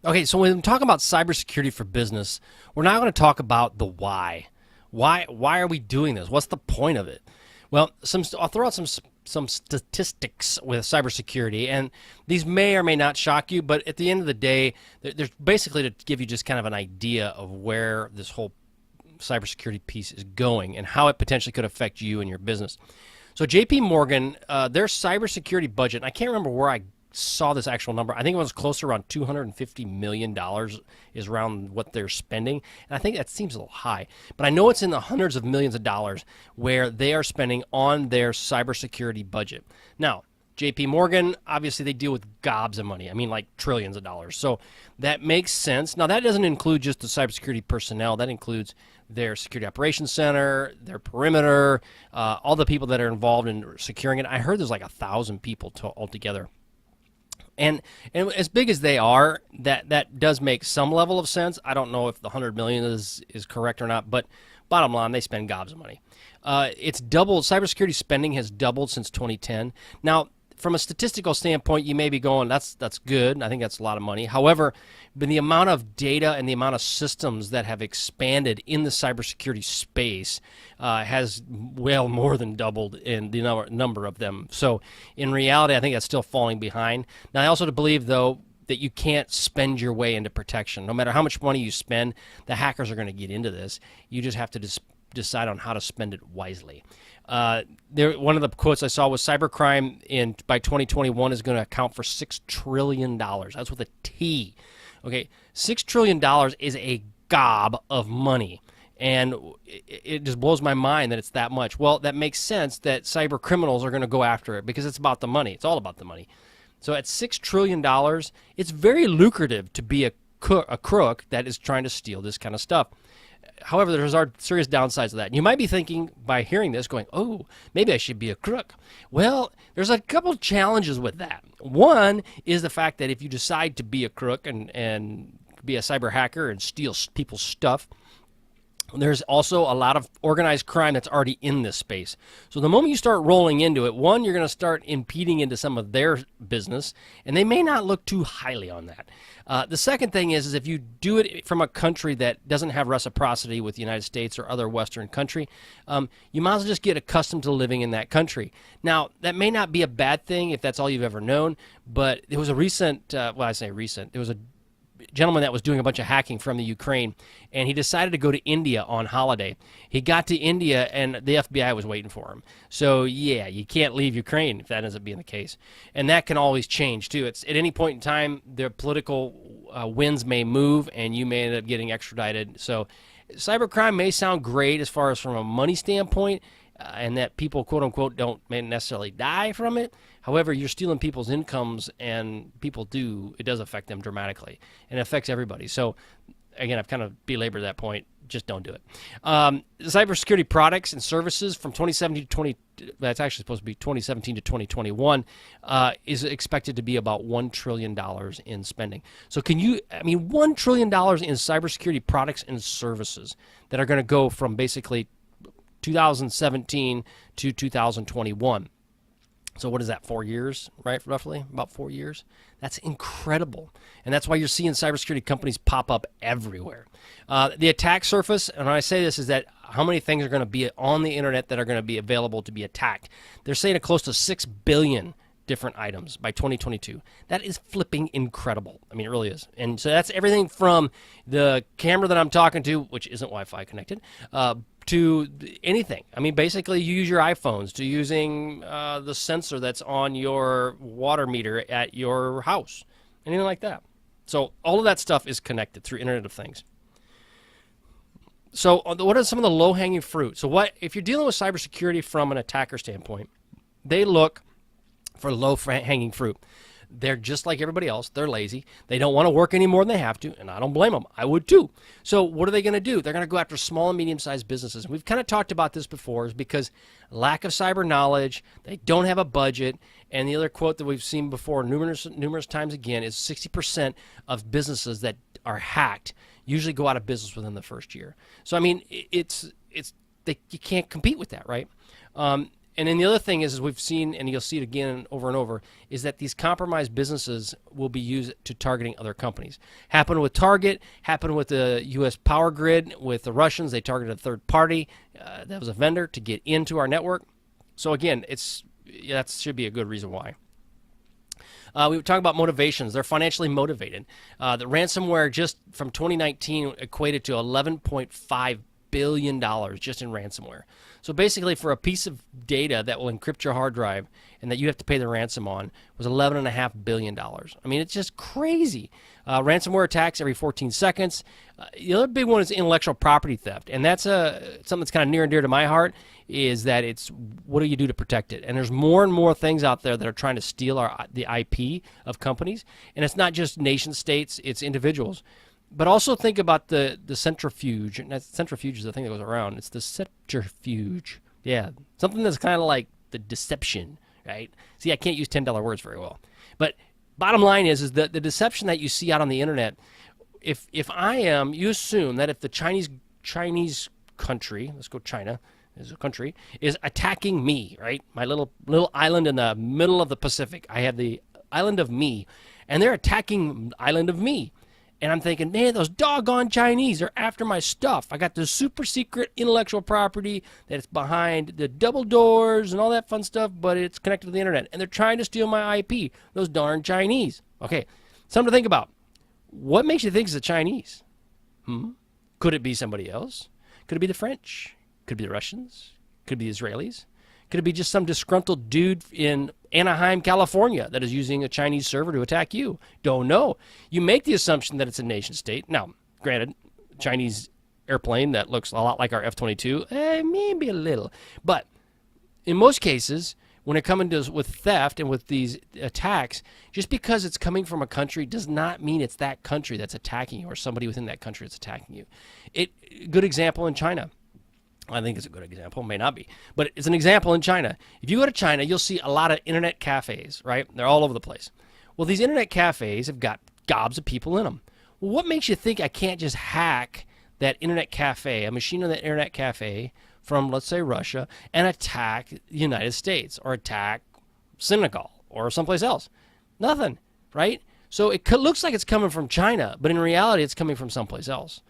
Okay, so when we talk about cybersecurity for business, we're now going to talk about the why. Why are we doing this? What's the point of it? Well, I'll throw out some statistics with cybersecurity, and these may or may not shock you, but at the end of the day, they're basically to give you just kind of an idea of where this whole cybersecurity piece is going and how it potentially could affect you and your business. So JP Morgan, their cybersecurity budget, and I can't remember where I saw this actual number. I think it was close to around $250 million is around what they're spending. And I think that seems a little high. But I know it's in the hundreds of millions of dollars where they are spending on their cybersecurity budget. Now, JP Morgan, obviously they deal with gobs of money. I mean, like trillions of dollars. So that makes sense. Now, that doesn't include just the cybersecurity personnel. That includes their security operations center, their perimeter, all the people that are involved in securing it. I heard there's like 1,000 people altogether. And as big as they are, that does make some level of sense. I don't know if the 100 million is correct or not, but bottom line, they spend gobs of money. It's doubled. Cybersecurity spending has doubled since 2010. Now, from a statistical standpoint, you may be going, that's good. I think that's a lot of money. However, the amount of data and the amount of systems that have expanded in the cybersecurity space has well more than doubled in the number of them. So in reality, I think that's still falling behind. Now, I also believe, though, that you can't spend your way into protection. No matter how much money you spend, the hackers are going to get into this. You just have to decide on how to spend it wisely. One of the quotes I saw was cybercrime by 2021 is going to account for $6 trillion. That's with a T. Okay, $6 trillion is a gob of money. And it just blows my mind that it's that much. Well, that makes sense that cyber criminals are going to go after it because it's about the money. It's all about the money. So at $6 trillion, it's very lucrative to be a crook that is trying to steal this kind of stuff. However, there's serious downsides to that. You might be thinking by hearing this going, oh, maybe I should be a crook. Well, there's a couple challenges with that. One is the fact that if you decide to be a crook and be a cyber hacker and steal people's stuff, there's also a lot of organized crime that's already in this space. So the moment you start rolling into it, one, you're going to start impeding into some of their business, and they may not look too highly on that. The second thing is if you do it from a country that doesn't have reciprocity with the United States or other Western country, you might as well just get accustomed to living in that country. Now, that may not be a bad thing if that's all you've ever known, but there was a recent, there was a gentleman that was doing a bunch of hacking from the Ukraine, and he decided to go to India on holiday. He got to India, and the FBI was waiting for him. So, yeah, you can't leave Ukraine if that ends up being the case. And that can always change, too. It's at any point in time, the political winds may move, and you may end up getting extradited. So cybercrime may sound great as far as from a money standpoint, and that people, quote-unquote, may necessarily die from it. However, you're stealing people's incomes, and it does affect them dramatically, and it affects everybody. So, again, I've kind of belabored that point. Just don't do it. Cybersecurity products and services from 2017 to that's actually supposed to be 2017 to 2021, is expected to be about $1 trillion in spending. So $1 trillion in cybersecurity products and services that are going to go from basically 2017 to 2021. So what is that, 4 years, right, roughly? About 4 years? That's incredible. And that's why you're seeing cybersecurity companies pop up everywhere. The attack surface, and when I say this, is that how many things are going to be on the internet that are going to be available to be attacked. They're saying close to 6 billion different items by 2022. That is flipping incredible. I mean, it really is. And so that's everything from the camera that I'm talking to, which isn't Wi-Fi connected, to anything. I mean, basically, you use your iPhones, to using the sensor that's on your water meter at your house, anything like that. So all of that stuff is connected through Internet of Things. So what are some of the low-hanging fruit? So if you're dealing with cybersecurity from an attacker standpoint, they look for low-hanging fruit. They're just like everybody else. They're lazy. They don't want to work any more than they have to, and I don't blame them. I would too. So what are they going to do? They're going to go after small and medium-sized businesses. And we've kind of talked about this before, is because lack of cyber knowledge, they don't have a budget, and the other quote that we've seen before numerous times again is 60% of businesses that are hacked usually go out of business within the first year. So I mean, you can't compete with that, right? And then the other thing is we've seen, and you'll see it again over and over, is that these compromised businesses will be used to targeting other companies. Happened with Target, happened with the U.S. power grid, with the Russians. They targeted a third party that was a vendor to get into our network. So again, that should be a good reason why. We were talking about motivations. They're financially motivated. The ransomware just from 2019 equated to $11.5 billion just in ransomware. So basically, for a piece of data that will encrypt your hard drive and that you have to pay the ransom on was $11.5 billion. I mean, it's just crazy. Ransomware attacks every 14 seconds. The other big one is intellectual property theft, and that's something that's kind of near and dear to my heart. Is that it's what do you do to protect it? And there's more and more things out there that are trying to steal the IP of companies, and it's not just nation states; it's individuals. But also think about the centrifuge. And centrifuge is the thing that goes around. It's the centrifuge. Yeah, something that's kind of like the deception, right? See, I can't use $10 words very well. But bottom line is that the deception that you see out on the internet, if you assume that if the Chinese country, let's go China, as a country, is attacking me, right? My little island in the middle of the Pacific. I have the island of me, and they're attacking the island of me. And I'm thinking, man, those doggone Chinese are after my stuff. I got this super secret intellectual property that's behind the double doors and all that fun stuff, but it's connected to the internet. And they're trying to steal my IP. Those darn Chinese. Okay, something to think about. What makes you think it's the Chinese? Could it be somebody else? Could it be the French? Could it be the Russians? Could it be the Israelis? Could it be just some disgruntled dude in Anaheim, California that is using a Chinese server to attack you? Don't know. You make the assumption that it's a nation state. Now, granted, Chinese airplane that looks a lot like our F-22, maybe a little. But in most cases, when it comes to with theft and with these attacks, just because it's coming from a country does not mean it's that country that's attacking you or somebody within that country that's attacking you. Good example in China. I think it's a good example, may not be, but it's an example in China. If you go to China, you'll see a lot of internet cafes, right? They're all over the place. Well, these internet cafes have got gobs of people in them. Well, what makes you think I can't just hack that internet cafe, a machine on that internet cafe from, let's say, Russia, and attack the United States or attack Senegal or someplace else? Nothing, right? So it looks like it's coming from China, but in reality, it's coming from someplace else.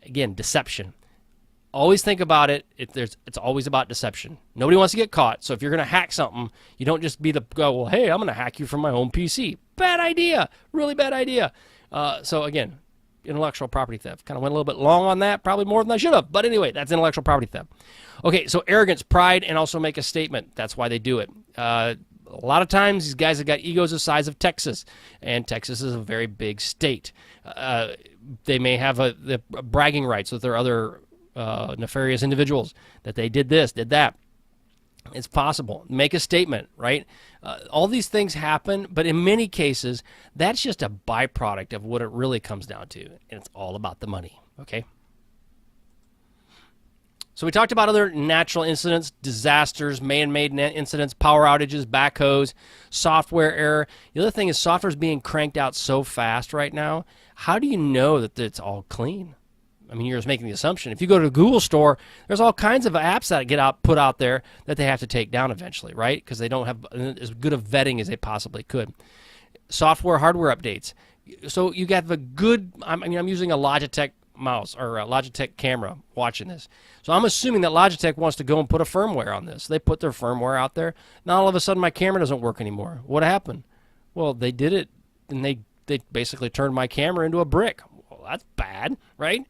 Again, deception. Always think about it. It's always about deception. Nobody wants to get caught. So if you're going to hack something, you don't just well, hey, I'm going to hack you from my home PC. Bad idea. Really bad idea. So again, intellectual property theft. Kind of went a little bit long on that, probably more than I should have. But anyway, that's intellectual property theft. Okay, so arrogance, pride, and also make a statement. That's why they do it. A lot of times, these guys have got egos the size of Texas, and Texas is a very big state. They may have the bragging rights with their other nefarious individuals that they did this, did that. It's possible. Make a statement, right? All these things happen, but in many cases, that's just a byproduct of what it really comes down to, and it's all about the money, okay? So we talked about other natural incidents, disasters, man-made incidents, power outages, backhoes, software error. The other thing is software is being cranked out so fast right now. How do you know that it's all clean? I mean, you're just making the assumption. If you go to the Google store, there's all kinds of apps that put out there that they have to take down eventually, right? Because they don't have as good of vetting as they possibly could. Software, hardware updates. So you got the good, I'm using a Logitech mouse or a Logitech camera watching this. So I'm assuming that Logitech wants to go and put a firmware on this. They put their firmware out there. Now all of a sudden my camera doesn't work anymore. What happened? Well, they did it, and they basically turned my camera into a brick. Well, that's bad, right?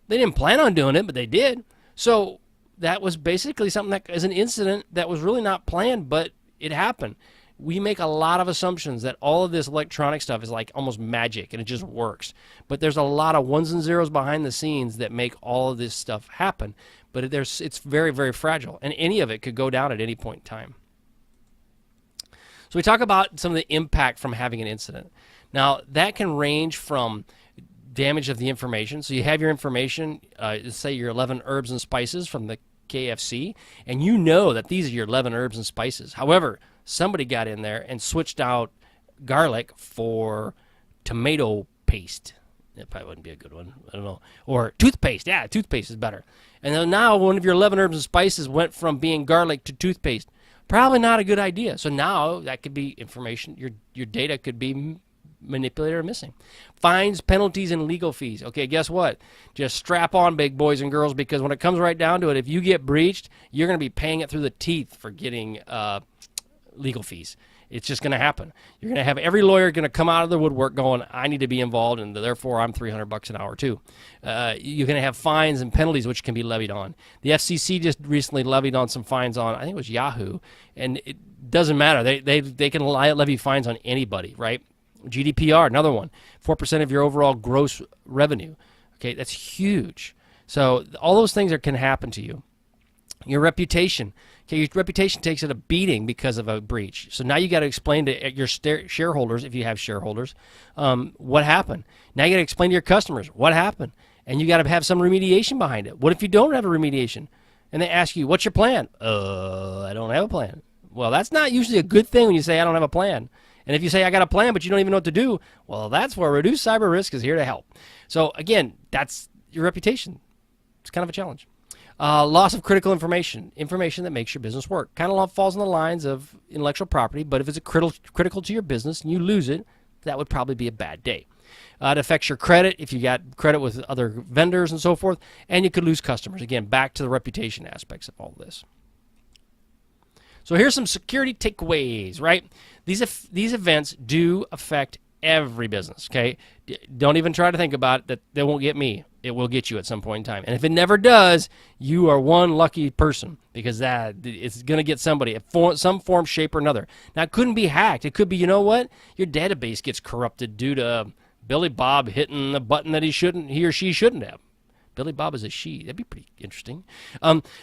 They didn't plan on doing it, but they did. So that was basically something that is an incident that was really not planned, but it happened. We make a lot of assumptions that all of this electronic stuff is like almost magic and it just works. But there's a lot of ones and zeros behind the scenes that make all of this stuff happen. But it's very, very fragile, and any of it could go down at any point in time. So we talk about some of the impact from having an incident. Now, that can range from damage of the information. So you have your information, say your 11 herbs and spices from the KFC, and you know that these are your 11 herbs and spices. However, somebody got in there and switched out garlic for tomato paste. That probably wouldn't be a good one. I don't know. Or toothpaste. Yeah, toothpaste is better. And then now one of your 11 herbs and spices went from being garlic to toothpaste. Probably not a good idea. So now that could be information, your data could be manipulated or missing. Fines, penalties, and legal fees. Okay, guess what? Just strap on, big boys and girls, because when it comes right down to it, if you get breached, you're going to be paying it through the teeth for getting legal fees. It's just going to happen. You're going to have every lawyer going to come out of the woodwork going, I need to be involved, and therefore I'm $300 an hour too. You're going to have fines and penalties which can be levied on. The FCC just recently levied on some fines on, I think it was Yahoo, and it doesn't matter. They can levy fines on anybody, right? GDPR, another one, 4% of your overall gross revenue. Okay, that's huge. So all those things can happen to you. Your reputation. Okay, your reputation takes it a beating because of a breach. So now you got to explain to your shareholders, if you have shareholders, what happened. Now you got to explain to your customers what happened, and you got to have some remediation behind it. What if you don't have a remediation, and they ask you, "What's your plan?" I don't have a plan. Well, that's not usually a good thing when you say, "I don't have a plan." And if you say, "I got a plan," but you don't even know what to do, well, that's where Reduced Cyber Risk is here to help. So again, that's your reputation. It's kind of a challenge. Loss of critical information that makes your business work. Kind of falls in the lines of intellectual property, but if it's critical to your business and you lose it, that would probably be a bad day. It affects your credit if you got credit with other vendors and so forth, and you could lose customers. Again, back to the reputation aspects of all this. So here's some security takeaways, right? These events do affect every business, okay? Don't even try to think about it, that they won't get me. It will get you at some point in time. And if it never does, you are one lucky person, because it's going to get somebody in some form, shape, or another. Now, it couldn't be hacked. It could be, you know what? Your database gets corrupted due to Billy Bob hitting a button that he or she shouldn't have. Billy Bob is a she. That'd be pretty interesting.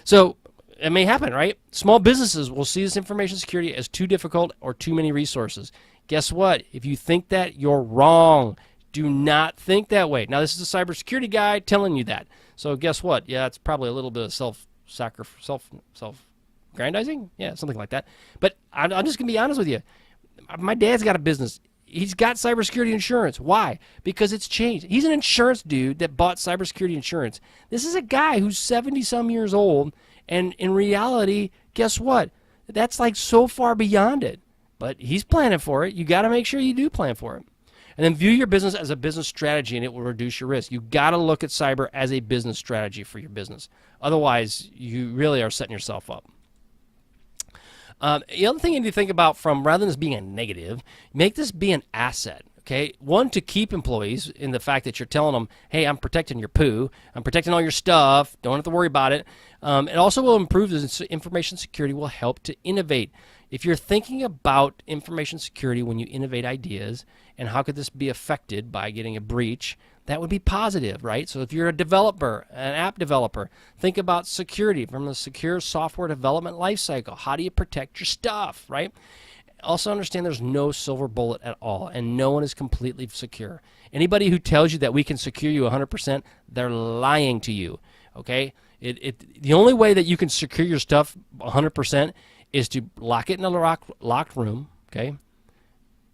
So it may happen, right? Small businesses will see this information security as too difficult or too many resources. Guess what? If you think that, you're wrong. Do not think that way. Now, this is a cybersecurity guy telling you that. So guess what? Yeah, it's probably a little bit of self-grandizing. Yeah, something like that. But I'm just going to be honest with you. My dad's got a business. He's got cybersecurity insurance. Why? Because it's changed. He's an insurance dude that bought cybersecurity insurance. This is a guy who's 70-some years old, and in reality, guess what? That's like so far beyond it. But he's planning for it. You got to make sure you do plan for it. And then view your business as a business strategy, and it will reduce your risk. You got to look at cyber as a business strategy for your business. Otherwise, you really are setting yourself up. The other thing you need to think about, rather than this being a negative, make this be an asset. Okay, one, to keep employees in the fact that you're telling them, hey, I'm protecting your poo, I'm protecting all your stuff, don't have to worry about it. It also will improve the information security, will help to innovate. If you're thinking about information security when you innovate ideas, and how could this be affected by getting a breach, that would be positive, right? So if you're a developer, an app developer, think about security from the secure software development lifecycle. How do you protect your stuff, right? Also understand there's no silver bullet at all, and no one is completely secure. Anybody who tells you that we can secure you 100%, they're lying to you, okay? The only way that you can secure your stuff 100% is to lock it in a locked room, okay?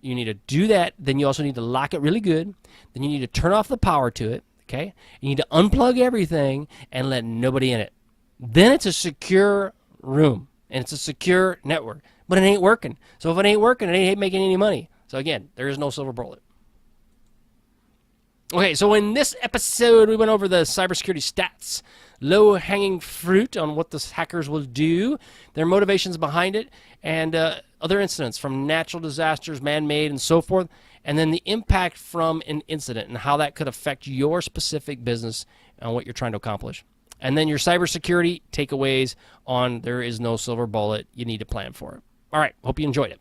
You need to do that. Then you also need to lock it really good. Then you need to turn off the power to it, okay? You need to unplug everything and let nobody in it. Then it's a secure room, and it's a secure network. But it ain't working. So if it ain't working, it ain't making any money. So again, there is no silver bullet. Okay, so in this episode, we went over the cybersecurity stats, low-hanging fruit on what the hackers will do, their motivations behind it, and other incidents from natural disasters, man-made, and so forth, and then the impact from an incident and how that could affect your specific business and what you're trying to accomplish. And then your cybersecurity takeaways on there is no silver bullet. You need to plan for it. All right, hope you enjoyed it.